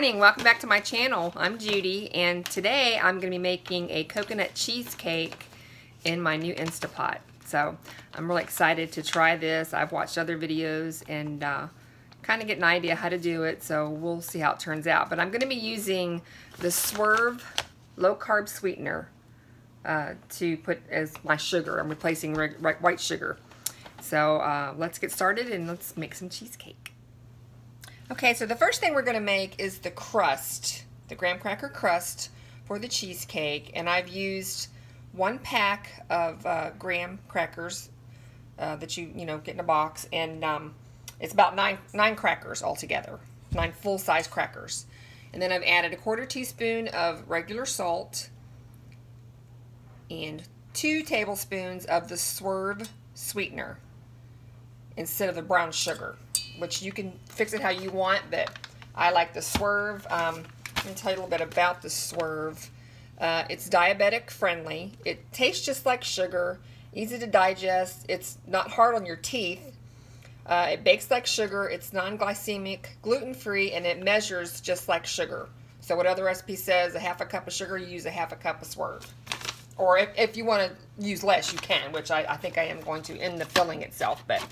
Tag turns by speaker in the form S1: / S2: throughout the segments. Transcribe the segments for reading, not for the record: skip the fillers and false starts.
S1: morning, welcome back to my channel. I'm Judy, and today I'm going to be making a coconut cheesecake in my new Instapot. So I'm really excited to try this. I've watched other videos and kind of get an idea how to do it, so we'll see how it turns out. But I'm going to be using the Swerve low carb sweetener to put as my sugar. I'm replacing white sugar. So let's get started and let's make some cheesecake. Okay, so the first thing we're going to make is the crust, the graham cracker crust for the cheesecake. And I've used 1 pack of graham crackers that you get in a box, and it's about nine crackers altogether, 9 full-size crackers. And then I've added a 1/4 teaspoon of regular salt and 2 tablespoons of the Swerve sweetener instead of the brown sugar, which you can fix it how you want, but I like the Swerve. Let me tell you a little bit about the Swerve. It's diabetic friendly. It tastes just like sugar, easy to digest. It's not hard on your teeth. It bakes like sugar. It's non-glycemic, gluten-free, and it measures just like sugar. So what other recipe says, 1/2 cup of sugar, you use 1/2 cup of Swerve. Or if you want to use less, you can, which I think I am going to in the filling itself. But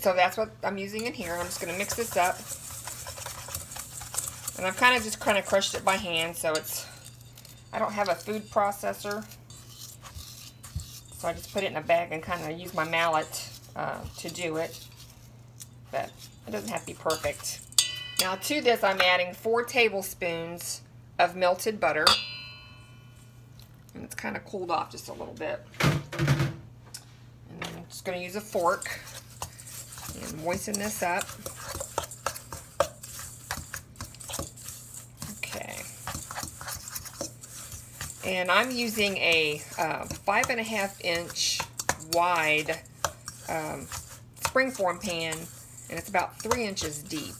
S1: so that's what I'm using in here. I'm just going to mix this up. And I've kind of crushed it by hand, so I don't have a food processor. So I just put it in a bag and kind of use my mallet to do it. But it doesn't have to be perfect. Now to this I'm adding 4 tablespoons of melted butter. And it's kind of cooled off just a little bit. And then I'm just going to use a fork and moisten this up. Okay. And I'm using a 5.5 inch wide springform pan, and it's about 3 inches deep.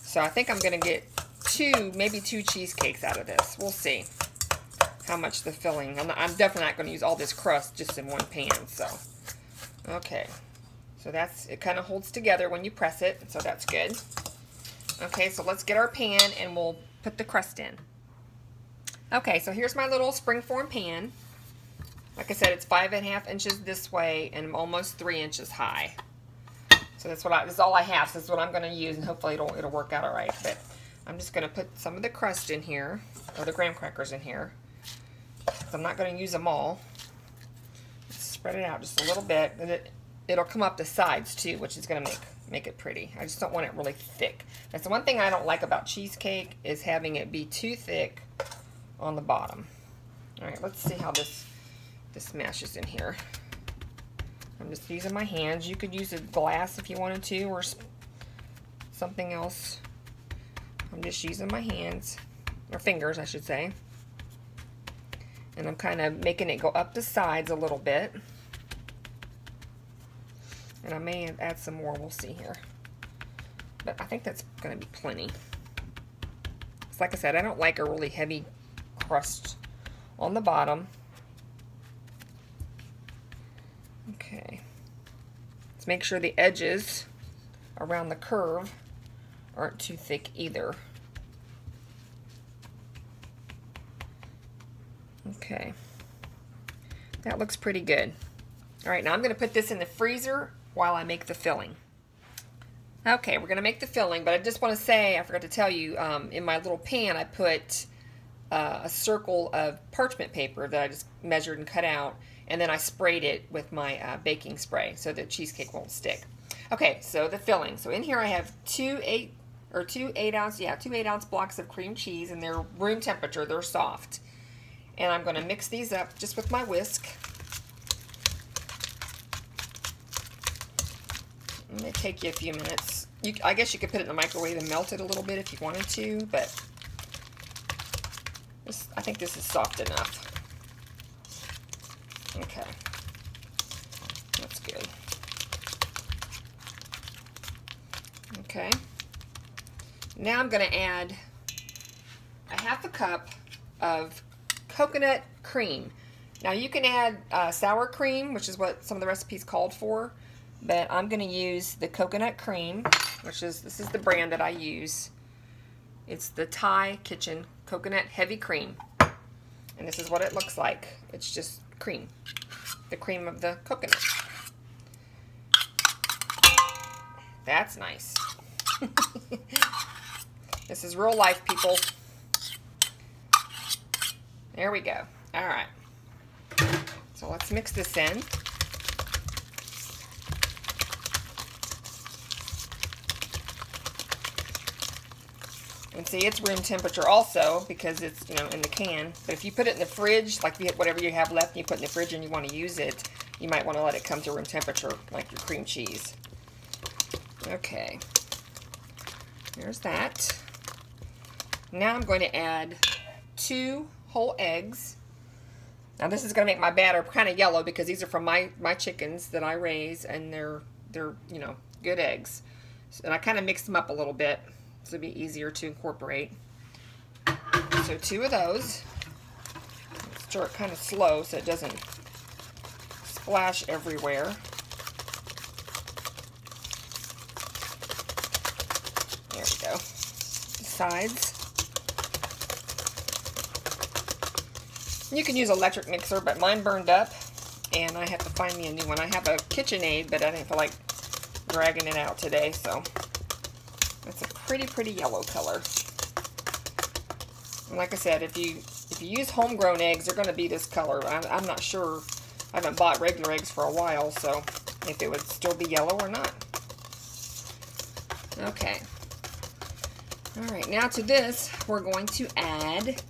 S1: So I think I'm going to get maybe two cheesecakes out of this. We'll see how much the filling. I'm definitely not going to use all this crust just in one pan. So, okay. So it kind of holds together when you press it, so that's good. Okay, so let's get our pan and we'll put the crust in. Okay, so here's my little springform pan. Like I said, it's 5.5 inches this way and almost 3 inches high. So this is all I have. So this is what I'm going to use, and hopefully it'll work out all right. But I'm just going to put some of the crust in here, or the graham crackers in here. So I'm not going to use them all. Spread it out just a little bit, and it'll come up the sides too, which is going to make it pretty. I just don't want it really thick. That's the one thing I don't like about cheesecake, is having it be too thick on the bottom. All right, let's see how this mashes in here. I'm just using my hands. You could use a glass if you wanted to, or something else. I'm just using my hands, or fingers I should say. And I'm kind of making it go up the sides a little bit. And I may add some more, we'll see here. But I think that's going to be plenty. It's like I said, I don't like a really heavy crust on the bottom. Okay. Let's make sure the edges around the curve aren't too thick either. Okay. That looks pretty good. All right, now I'm going to put this in the freezer while I make the filling. Okay, we're going to make the filling, but I just want to say, I forgot to tell you, in my little pan I put a circle of parchment paper that I just measured and cut out, and then I sprayed it with my baking spray so the cheesecake won't stick. Okay, so the filling. So in here I have 2 8-ounce blocks of cream cheese, and they're room temperature, they're soft. And I'm going to mix these up just with my whisk. It may take you a few minutes. I guess you could put it in the microwave and melt it a little bit if you wanted to, but I think this is soft enough. Okay, that's good. Okay, now I'm going to add 1/2 cup of coconut cream. Now you can add sour cream, which is what some of the recipes called for, but I'm going to use the coconut cream, this is the brand that I use. It's the Thai Kitchen Coconut Heavy Cream. And this is what it looks like. It's just cream. The cream of the coconut. That's nice. This is real life, people. There we go. All right. So let's mix this in. And see, it's room temperature also because it's, you know, in the can. But if you put it in the fridge, like whatever you have left and you put in the fridge and you want to use it, you might want to let it come to room temperature, like your cream cheese. Okay. There's that. Now I'm going to add 2 whole eggs. Now this is going to make my batter kind of yellow because these are from my chickens that I raise, and they're you know, good eggs. And I kind of mixed them up a little bit so it'd be easier to incorporate. So 2 of those. Stir it kind of slow so it doesn't splash everywhere. There we go. Sides. You can use an electric mixer, but mine burned up, and I have to find me a new one. I have a KitchenAid, but I didn't feel like dragging it out today, so it's a pretty yellow color. And like I said, if you use homegrown eggs, they're going to be this color. I'm not sure. I haven't bought regular eggs for a while, so if it would still be yellow or not. Okay. All right, now to this, we're going to add,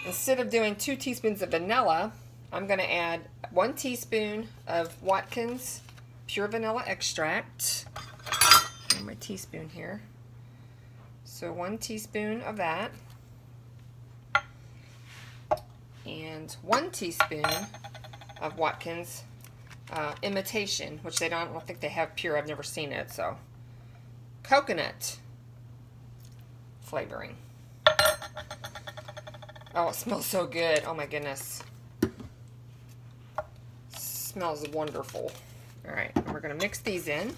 S1: instead of doing 2 teaspoons of vanilla, I'm going to add 1 teaspoon of Watkins pure vanilla extract. And my teaspoon here. So 1 teaspoon of that. And 1 teaspoon of Watkins imitation, which I don't think they have pure. I've never seen it. So coconut flavoring. Oh, it smells so good. Oh my goodness. Smells wonderful. All right, and we're going to mix these in.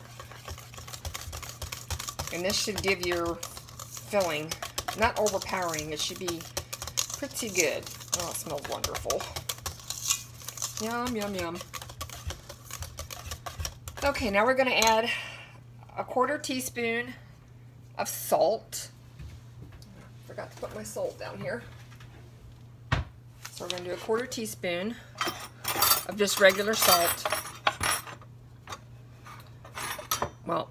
S1: And this should give your filling, not overpowering, it should be pretty good. Oh, it smells wonderful. Yum, yum, yum. Okay, now we're going to add a 1/4 teaspoon of salt. Forgot to put my salt down here. So we're going to do a 1/4 teaspoon of just regular salt. Well,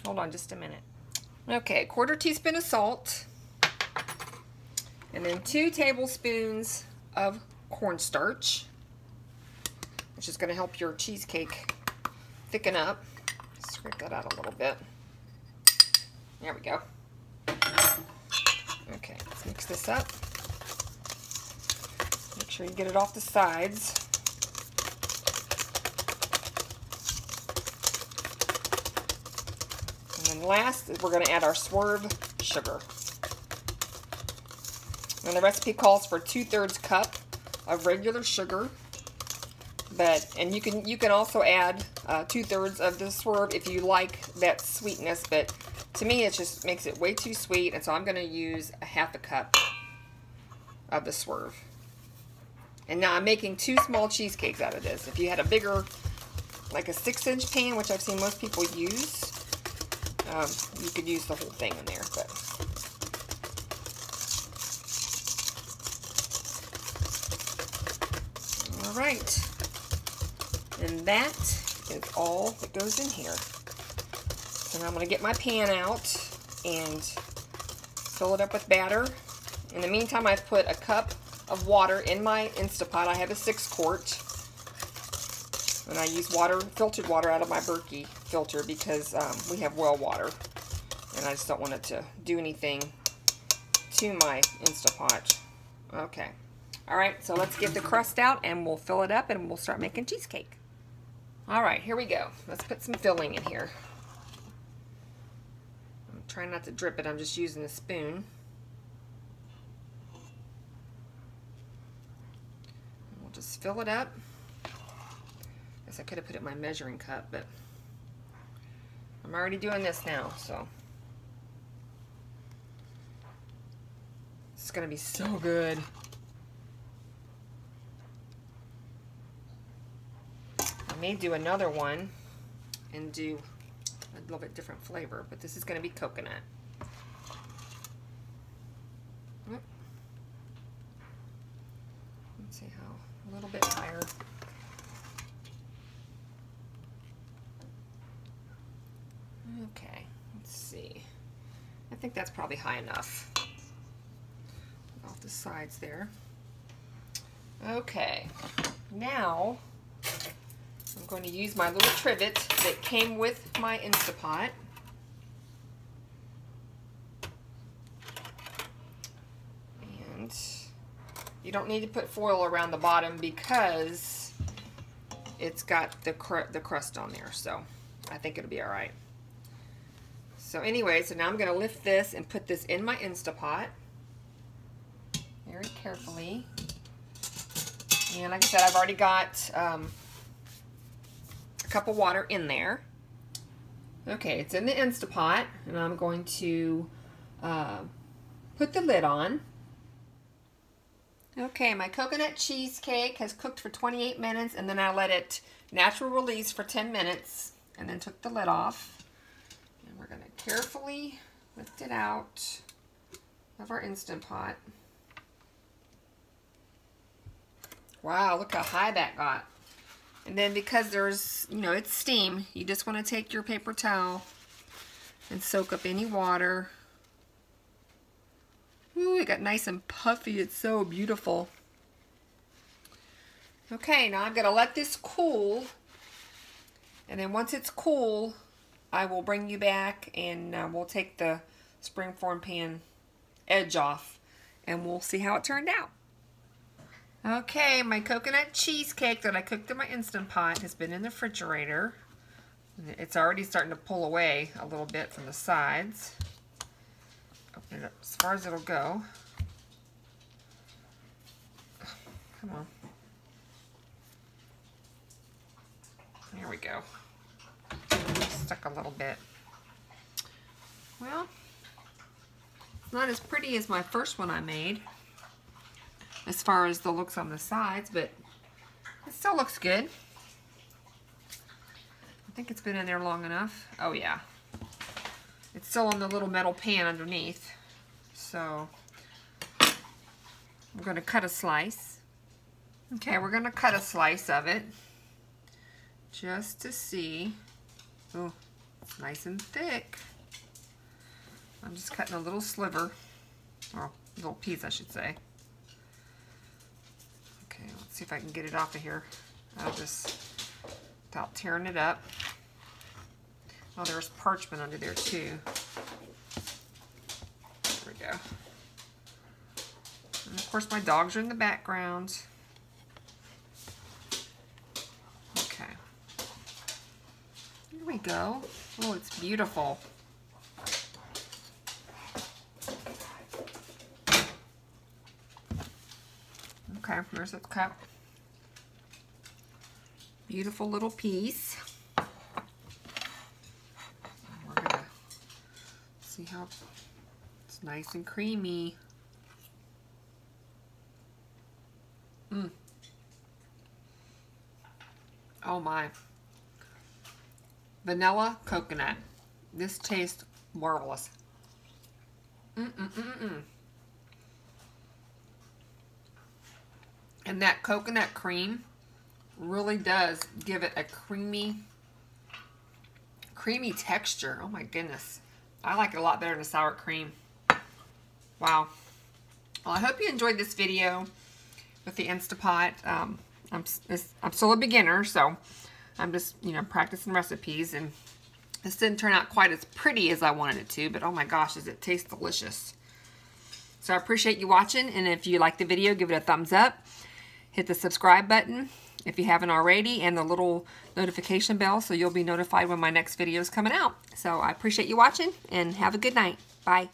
S1: hold on just a minute. Okay, 1/4 teaspoon of salt. And then 2 tablespoons of cornstarch, which is going to help your cheesecake thicken up. Scrape that out a little bit. There we go. Okay, let's mix this up. Make sure you get it off the sides. And then last, we're going to add our Swerve sugar. And the recipe calls for 2/3 cup of regular sugar. And you can also add 2/3 of the Swerve if you like that sweetness, but to me it just makes it way too sweet, and so I'm going to use a 1/2 cup of the Swerve. And now I'm making 2 small cheesecakes out of this. If you had a bigger, like a 6-inch pan, which I've seen most people use, you could use the whole thing in there. But all right. And that is all that goes in here. So now I'm going to get my pan out and fill it up with batter. In the meantime, I've put a cup of water in my Instapot. I have a 6-quart. And I use filtered water out of my Berkey filter because we have well water. And I just don't want it to do anything to my Instapot. Okay. Alright, so let's get the crust out and we'll fill it up and we'll start making cheesecake. Alright, here we go. Let's put some filling in here. I'm trying not to drip it, I'm just using a spoon. We'll just fill it up. Guess I could have put it in my measuring cup, but I'm already doing this now, so. going to be so good. I may do another one and do a little bit different flavor, but this is going to be coconut. Let's see how, a little bit higher. Okay, let's see. I think that's probably high enough. Off the sides there. Okay, now I'm going to use my little trivet that came with my Instapot. And you don't need to put foil around the bottom because it's got the crust on there, so I think it'll be all right. So anyway, so now I'm going to lift this and put this in my Instapot very carefully. And like I said, I've already got a cup of water in there. Okay, it's in the Instapot, and I'm going to put the lid on. Okay, my coconut cheesecake has cooked for 28 minutes, and then I let it natural release for 10 minutes, and then took the lid off. And we're going to carefully lift it out of our Instant Pot. Wow, look how high that got. And then because there's, you know, it's steam, you just want to take your paper towel and soak up any water. Ooh, it got nice and puffy. It's so beautiful. Okay, now I'm going to let this cool. And then once it's cool, I will bring you back and we'll take the springform pan edge off and we'll see how it turned out. Okay, my coconut cheesecake that I cooked in my Instant Pot has been in the refrigerator. It's already starting to pull away a little bit from the sides. Open it up as far as it'll go. Come on. There we go. Stuck a little bit. Well, it's not as pretty as my first one I made, as far as the looks on the sides, but it still looks good. I think it's been in there long enough. Oh yeah. It's still in the little metal pan underneath. So we're going to cut a slice. Okay, we're going to cut a slice of it just to see. Oh, it's nice and thick. I'm just cutting a little sliver, or a little piece I should say. Okay, let's see if I can get it off of here. I'll just, without tearing it up. Oh, there's parchment under there too. There we go. And of course my dogs are in the background. Okay. Here we go. Oh, it's beautiful. Okay, there's the cup. Beautiful little piece. We're gonna see how it's nice and creamy. Oh my. Vanilla coconut. This tastes marvelous. And that coconut cream really does give it a creamy texture. Oh my goodness. I like it a lot better than sour cream. Wow. Well, I hope you enjoyed this video with the Instapot. I'm still a beginner, so I'm just, you know, practicing recipes, and this didn't turn out quite as pretty as I wanted it to, but oh my gosh, does it taste delicious. So I appreciate you watching, and if you like the video, give it a thumbs up. Hit the subscribe button if you haven't already, and the little notification bell so you'll be notified when my next video is coming out. So I appreciate you watching, and have a good night. Bye.